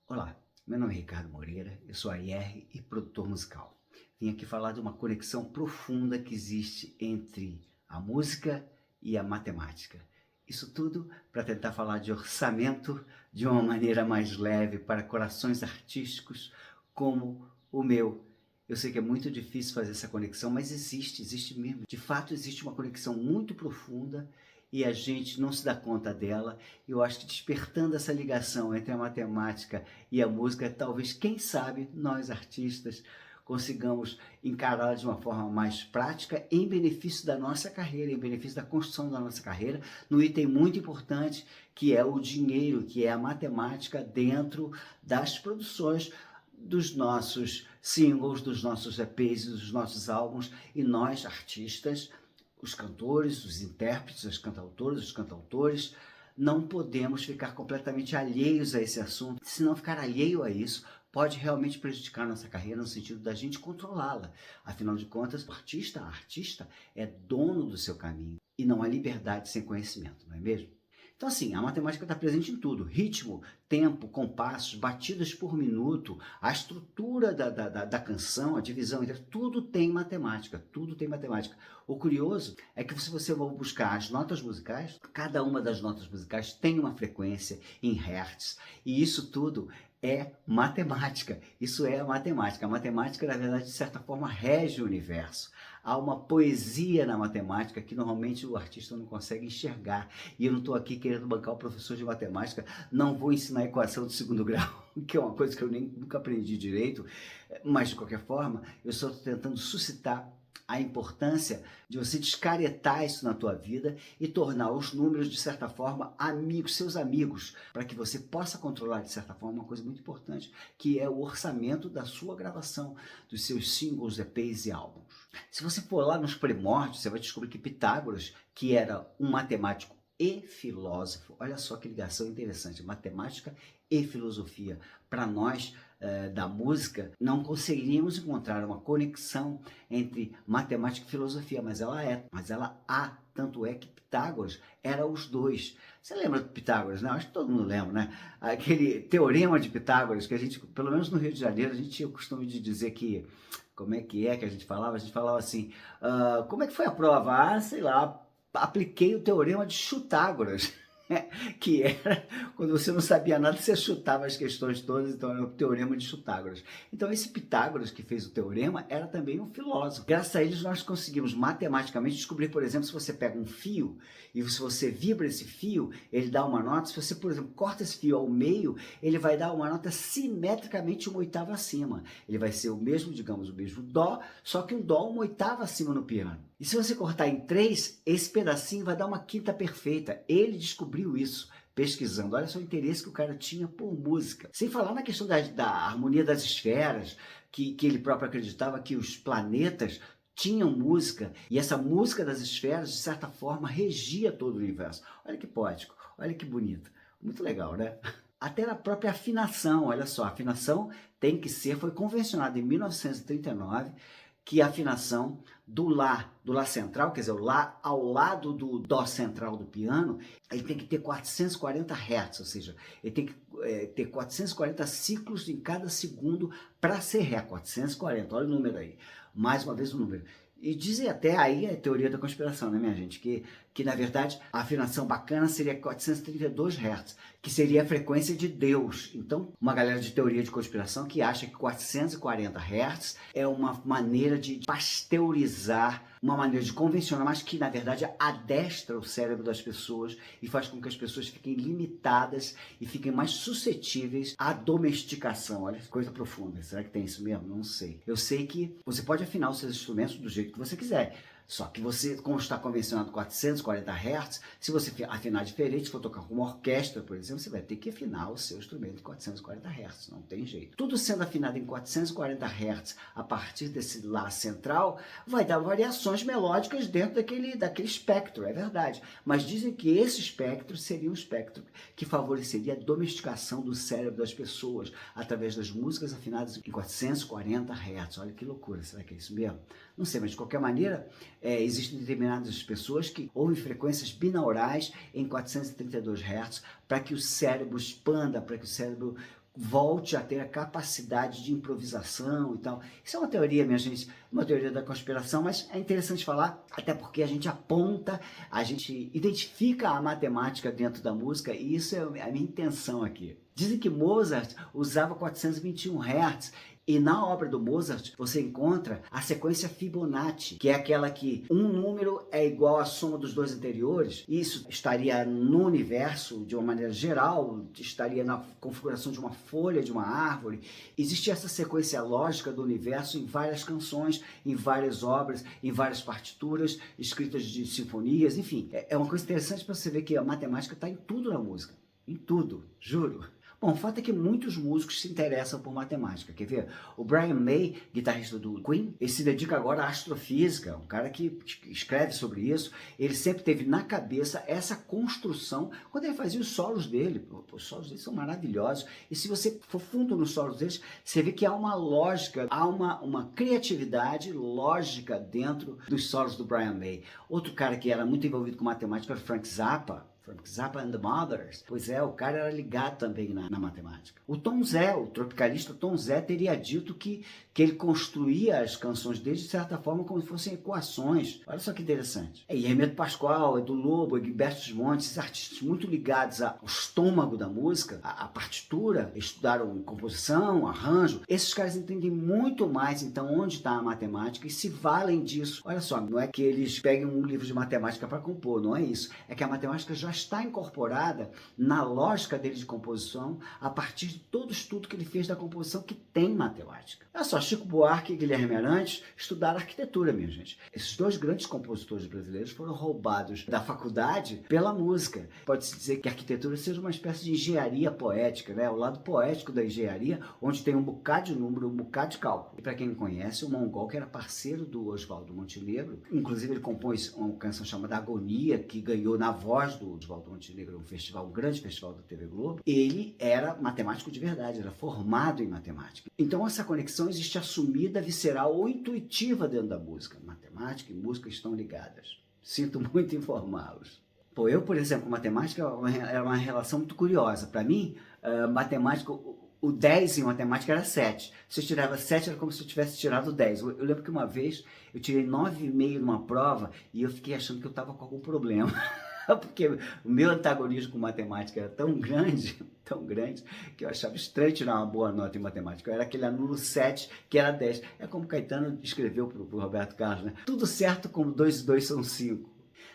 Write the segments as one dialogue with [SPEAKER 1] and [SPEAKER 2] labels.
[SPEAKER 1] Olá, meu nome é Ricardo Moreira, eu sou AR e produtor musical. Vim aqui falar de uma conexão profunda que existe entre a música e a matemática. Isso tudo para tentar falar de orçamento de uma maneira mais leve para corações artísticos como o meu. Eu sei que é muito difícil fazer essa conexão, mas existe mesmo. De fato, existe uma conexão muito profunda e a gente não se dá conta dela. Eu acho que despertando essa ligação entre a matemática e a música, talvez, quem sabe, nós artistas consigamos encará-la de uma forma mais prática em benefício da nossa carreira, em benefício da construção da nossa carreira, no item muito importante que é o dinheiro, que é a matemática dentro das produções dos nossos singles, dos nossos EPs, dos nossos álbuns, e nós, artistas, os cantores, os intérpretes, as cantautoras, os cantautores, não podemos ficar completamente alheios a esse assunto. Se não ficar alheio a isso, pode realmente prejudicar nossa carreira no sentido da gente controlá-la. Afinal de contas, a artista é dono do seu caminho e não há liberdade sem conhecimento, não é mesmo? Então, assim, a matemática está presente em tudo. Ritmo, tempo, compassos, batidas por minuto, a estrutura da canção, a divisão entre tudo tem matemática, tudo tem matemática. O curioso é que se você for buscar as notas musicais, cada uma das notas musicais tem uma frequência em hertz, e isso tudo é matemática. Isso é a matemática. A matemática, na verdade, de certa forma, rege o universo. Há uma poesia na matemática que normalmente o artista não consegue enxergar. E eu não estou aqui querendo bancar o professor de matemática, não vou ensinar a equação de segundo grau, que é uma coisa que eu nunca aprendi direito, mas de qualquer forma, eu só estou tentando suscitar a importância de você descaretar isso na tua vida e tornar os números, de certa forma, amigos, seus amigos, para que você possa controlar, de certa forma, uma coisa muito importante, que é o orçamento da sua gravação, dos seus singles, EPs e álbuns. Se você for lá nos primórdios, você vai descobrir que Pitágoras, que era um matemático e filósofo, olha só que ligação interessante, matemática e filosofia. Para nós, da música, não conseguiríamos encontrar uma conexão entre matemática e filosofia, mas ela há, tanto é que Pitágoras era os dois. Você lembra de Pitágoras, né? Acho que todo mundo lembra, né? Aquele teorema de Pitágoras, que a gente, pelo menos no Rio de Janeiro, a gente tinha o costume de dizer que, como é que a gente falava? A gente falava assim, como é que foi a prova? Ah, sei lá, apliquei o teorema de Chutágoras. Que era, quando você não sabia nada, você chutava as questões todas, então era o teorema de Chutágoras. Então esse Pitágoras que fez o teorema era também um filósofo. Graças a eles nós conseguimos matematicamente descobrir, por exemplo, se você pega um fio e se você vibra esse fio, ele dá uma nota. Se você, por exemplo, corta esse fio ao meio, ele vai dar uma nota simetricamente uma oitava acima. Ele vai ser o mesmo, digamos, o mesmo dó, só que um dó uma oitava acima no piano. E se você cortar em três, esse pedacinho vai dar uma quinta perfeita. Ele descobriu isso pesquisando. Olha só o interesse que o cara tinha por música. Sem falar na questão da harmonia das esferas, que ele próprio acreditava que os planetas tinham música, e essa música das esferas, de certa forma, regia todo o universo. Olha que poético, olha que bonito. Muito legal, né? Até na própria afinação, olha só, a afinação tem que ser, foi convencionada em 1939, que a afinação do Lá central, quer dizer, o Lá ao lado do Dó central do piano, ele tem que ter 440 Hz, ou seja, ele tem que ter 440 ciclos em cada segundo para ser Ré, 440, olha o número aí, mais uma vez o número. E dizem até aí a teoria da conspiração, né, minha gente? Que na verdade a afinação bacana seria 432 Hz, que seria a frequência de Deus. Então, uma galera de teoria de conspiração que acha que 440 Hz é uma maneira de pasteurizar, uma maneira de convencionar, mas que na verdade adestra o cérebro das pessoas e faz com que as pessoas fiquem limitadas e fiquem mais suscetíveis à domesticação. Olha que coisa profunda. Será que tem isso mesmo? Não sei. Eu sei que você pode afinar os seus instrumentos do jeito que você quiser. Só que você, como está convencionado 440 Hz, se você afinar diferente, se for tocar com uma orquestra, por exemplo, você vai ter que afinar o seu instrumento em 440 Hz, não tem jeito. Tudo sendo afinado em 440 Hz a partir desse Lá central, vai dar variações melódicas dentro daquele espectro, é verdade. Mas dizem que esse espectro seria um espectro que favoreceria a domesticação do cérebro das pessoas através das músicas afinadas em 440 Hz. Olha que loucura, será que é isso mesmo? Não sei, mas de qualquer maneira, existem determinadas pessoas que ouvem frequências binaurais em 432 Hz para que o cérebro expanda, para que o cérebro volte a ter a capacidade de improvisação e tal. Isso é uma teoria, minha gente, uma teoria da conspiração, mas é interessante falar, até porque a gente aponta, a gente identifica a matemática dentro da música, e isso é a minha intenção aqui. Dizem que Mozart usava 421 Hz, e na obra do Mozart você encontra a sequência Fibonacci, que é aquela que um número é igual à soma dos dois anteriores. Isso estaria no universo de uma maneira geral, estaria na configuração de uma folha, de uma árvore. Existe essa sequência lógica do universo em várias canções, em várias obras, em várias partituras, escritas de sinfonias, enfim. É uma coisa interessante para você ver que a matemática está em tudo na música. Em tudo, juro. Bom, o fato é que muitos músicos se interessam por matemática. Quer ver? O Brian May, guitarrista do Queen, ele se dedica agora à astrofísica, um cara que escreve sobre isso. Ele sempre teve na cabeça essa construção quando ele fazia os solos dele. Os solos dele são maravilhosos. E se você for fundo nos solos deles, você vê que há uma lógica, há uma criatividade lógica dentro dos solos do Brian May. Outro cara que era muito envolvido com matemática era Frank Zappa. Frank Zappa and the Mothers. Pois é, o cara era ligado também na matemática. O Tom Zé, o tropicalista Tom Zé, teria dito que ele construía as canções dele de certa forma como se fossem equações. Olha só que interessante. E Hermeto Pascoal, Edu Lobo, Egberto Gismonti, esses artistas muito ligados ao estômago da música, à partitura, estudaram composição, arranjo. Esses caras entendem muito mais, então, onde está a matemática e se valem disso. Olha só, não é que eles peguem um livro de matemática para compor, não é isso. É que a matemática já está incorporada na lógica dele de composição a partir de todo o estudo que ele fez da composição que tem matemática. Olha só, Chico Buarque e Guilherme Arantes estudaram arquitetura, minha gente. Esses dois grandes compositores brasileiros foram roubados da faculdade pela música. Pode-se dizer que a arquitetura seja uma espécie de engenharia poética, né? O lado poético da engenharia, onde tem um bocado de número, um bocado de cálculo. E para quem não conhece, o Mongol, que era parceiro do Oswaldo Montenegro, inclusive ele compôs uma canção chamada Agonia, que ganhou na voz do Oswaldo Montenegro, um grande festival da TV Globo. Ele era matemático de verdade, era formado em matemática. Então essa conexão existe assumida, visceral ou intuitiva dentro da música. Matemática e música estão ligadas. Sinto muito informá-los. Pô, eu, por exemplo, matemática é uma relação muito curiosa. Para mim, matemática, o 10 em matemática era 7. Se eu tirava 7, era como se eu tivesse tirado 10. Eu lembro que uma vez eu tirei 9,5 numa prova e eu fiquei achando que eu estava com algum problema. Porque o meu antagonismo com matemática era tão grande, que eu achava estranho tirar uma boa nota em matemática. Eu era aquele aluno 7, que era 10. É como Caetano escreveu para o Roberto Carlos, né? Tudo certo como 2 e 2 são 5.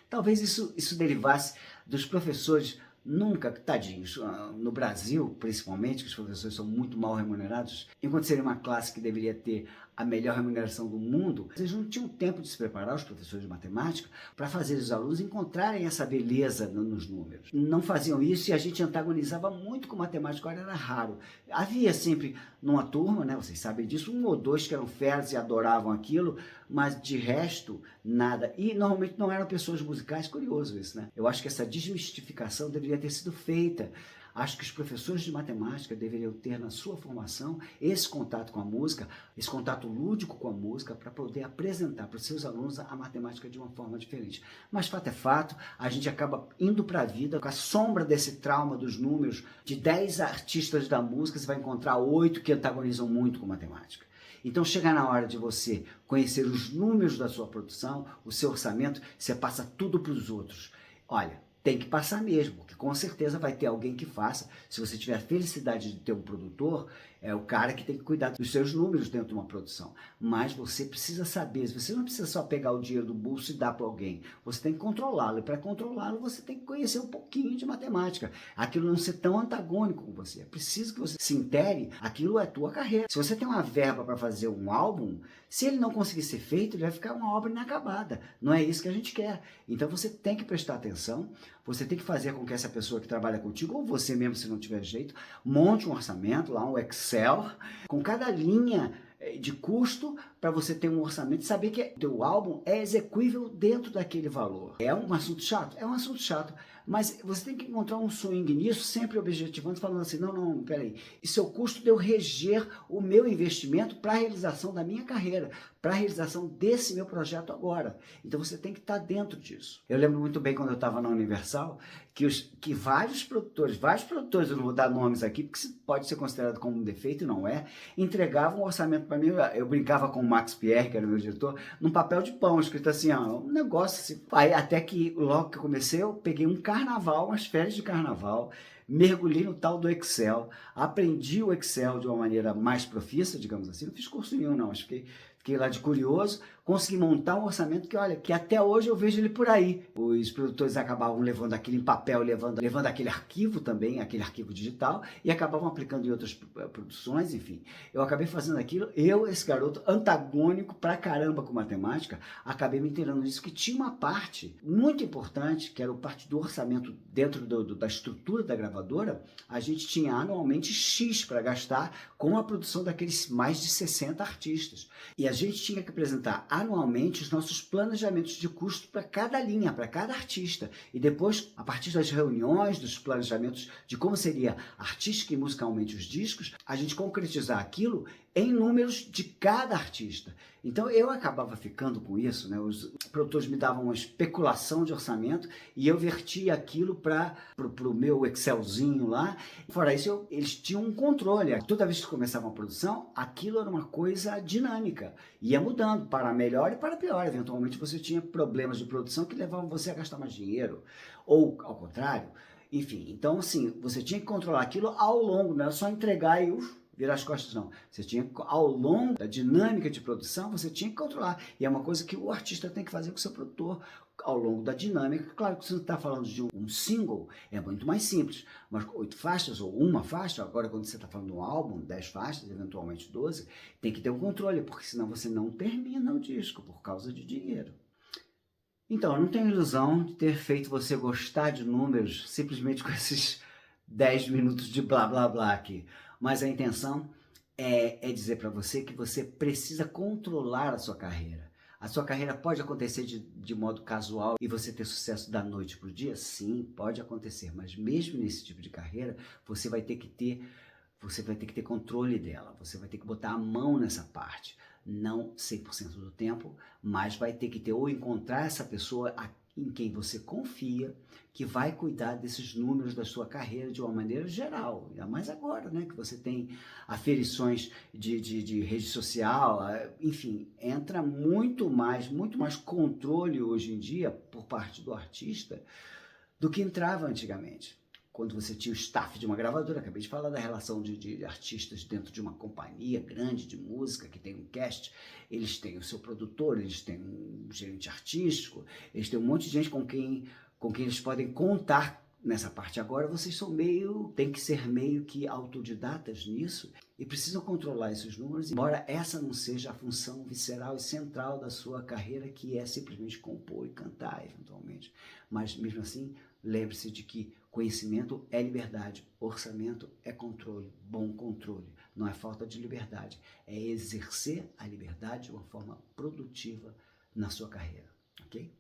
[SPEAKER 1] Talvez isso derivasse dos professores nunca, tadinhos, no Brasil, principalmente, que os professores são muito mal remunerados, enquanto seria uma classe que deveria ter a melhor remuneração do mundo, eles não tinham tempo de se preparar, os professores de matemática, para fazer os alunos encontrarem essa beleza nos números. Não faziam isso e a gente antagonizava muito com matemática, agora era raro. Havia sempre numa turma, né, vocês sabem disso, 1 ou 2 que eram feras e adoravam aquilo, mas de resto, nada. E normalmente não eram pessoas musicais, curioso isso, né? Eu acho que essa desmistificação deveria ter sido feita. Acho que os professores de matemática deveriam ter na sua formação esse contato com a música, esse contato lúdico com a música, para poder apresentar para os seus alunos a matemática de uma forma diferente. Mas fato é fato, a gente acaba indo para a vida com a sombra desse trauma dos números. De 10 artistas da música, você vai encontrar 8 que antagonizam muito com matemática. Então chega na hora de você conhecer os números da sua produção, o seu orçamento, você passa tudo para os outros. Olha, tem que passar mesmo, porque com certeza vai ter alguém que faça. Se você tiver a felicidade de ter um produtor, é o cara que tem que cuidar dos seus números dentro de uma produção. Mas você precisa saber, você não precisa só pegar o dinheiro do bolso e dar para alguém. Você tem que controlá-lo, e para controlá-lo você tem que conhecer um pouquinho de matemática. Aquilo não ser tão antagônico com você. É preciso que você se intere, aquilo é a tua carreira. Se você tem uma verba para fazer um álbum, se ele não conseguir ser feito, ele vai ficar uma obra inacabada. Não é isso que a gente quer. Então você tem que prestar atenção, você tem que fazer com que essa pessoa que trabalha contigo, ou você mesmo se não tiver jeito, monte um orçamento lá, um Excel, com cada linha de custo para você ter um orçamento e saber que o teu álbum é execuível dentro daquele valor. É um assunto chato? É um assunto chato, Mas você tem que encontrar um swing nisso, sempre objetivando, falando assim, não, não, peraí, isso é o custo de eu reger o meu investimento para a realização da minha carreira, para a realização desse meu projeto agora. Então você tem que estar dentro disso. Eu lembro muito bem quando eu estava na Universal, que vários produtores, eu não vou dar nomes aqui, porque pode ser considerado como um defeito, e não é, entregavam um orçamento para mim, eu brincava com o Max Pierre, que era meu diretor, num papel de pão, escrito assim, ó, um negócio assim. Aí até que logo que eu comecei, eu peguei um carnaval, umas férias de carnaval, mergulhei no tal do Excel, aprendi o Excel de uma maneira mais profissa, digamos assim, não fiz curso nenhum não, mas fiquei lá de curioso, consegui montar um orçamento que, olha, que até hoje eu vejo ele por aí. Os produtores acabavam levando aquilo em papel, levando aquele arquivo também, aquele arquivo digital, e acabavam aplicando em outras produções, enfim. Eu acabei fazendo aquilo, esse garoto antagônico pra caramba com matemática, acabei me inteirando disso, que tinha uma parte muito importante, que era a parte do orçamento dentro da estrutura da gravadora, a gente tinha anualmente X para gastar com a produção daqueles mais de 60 artistas. E a gente tinha que apresentar anualmente os nossos planejamentos de custo para cada linha, para cada artista. E depois, a partir das reuniões, dos planejamentos de como seria artística e musicalmente os discos, a gente concretizar aquilo em números de cada artista. Então eu acabava ficando com isso, né? Os produtores me davam uma especulação de orçamento e eu vertia aquilo para o meu Excelzinho lá. Fora isso, eles tinham um controle. Toda vez que começava uma produção, aquilo era uma coisa dinâmica. Ia mudando para melhor e para pior. Eventualmente você tinha problemas de produção que levavam você a gastar mais dinheiro. Ou ao contrário. Enfim, então assim, você tinha que controlar aquilo ao longo, não era só entregar e virar as costas, não. Você tinha, ao longo da dinâmica de produção, você tinha que controlar. E é uma coisa que o artista tem que fazer com o seu produtor ao longo da dinâmica. Claro que você não está falando de um single, é muito mais simples. Mas 8 faixas ou uma faixa, agora quando você está falando de um álbum, 10 faixas, eventualmente 12, tem que ter um controle, porque senão você não termina o disco por causa de dinheiro. Então, eu não tenho ilusão de ter feito você gostar de números simplesmente com esses 10 minutos de blá blá blá aqui. Mas a intenção é dizer para você que você precisa controlar a sua carreira. A sua carreira pode acontecer de modo casual e você ter sucesso da noite para o dia? Sim, pode acontecer, mas mesmo nesse tipo de carreira, você vai ter que ter controle dela, você vai ter que botar a mão nessa parte. Não 100% do tempo, mas vai ter que ter ou encontrar essa pessoa em quem você confia, que vai cuidar desses números da sua carreira de uma maneira geral, ainda mais agora, né, que você tem aferições de rede social, enfim, entra muito mais controle hoje em dia por parte do artista do que entrava antigamente. Quando você tinha o staff de uma gravadora, acabei de falar da relação de artistas dentro de uma companhia grande de música, que tem um cast, eles têm o seu produtor, eles têm um gerente artístico, eles têm um monte de gente com quem eles podem contar nessa parte. Agora vocês tem que ser meio que autodidatas nisso e precisam controlar esses números, embora essa não seja a função visceral e central da sua carreira, que é simplesmente compor e cantar, eventualmente. Mas mesmo assim, lembre-se de que conhecimento é liberdade, orçamento é controle, bom controle. Não é falta de liberdade, é exercer a liberdade de uma forma produtiva na sua carreira, ok?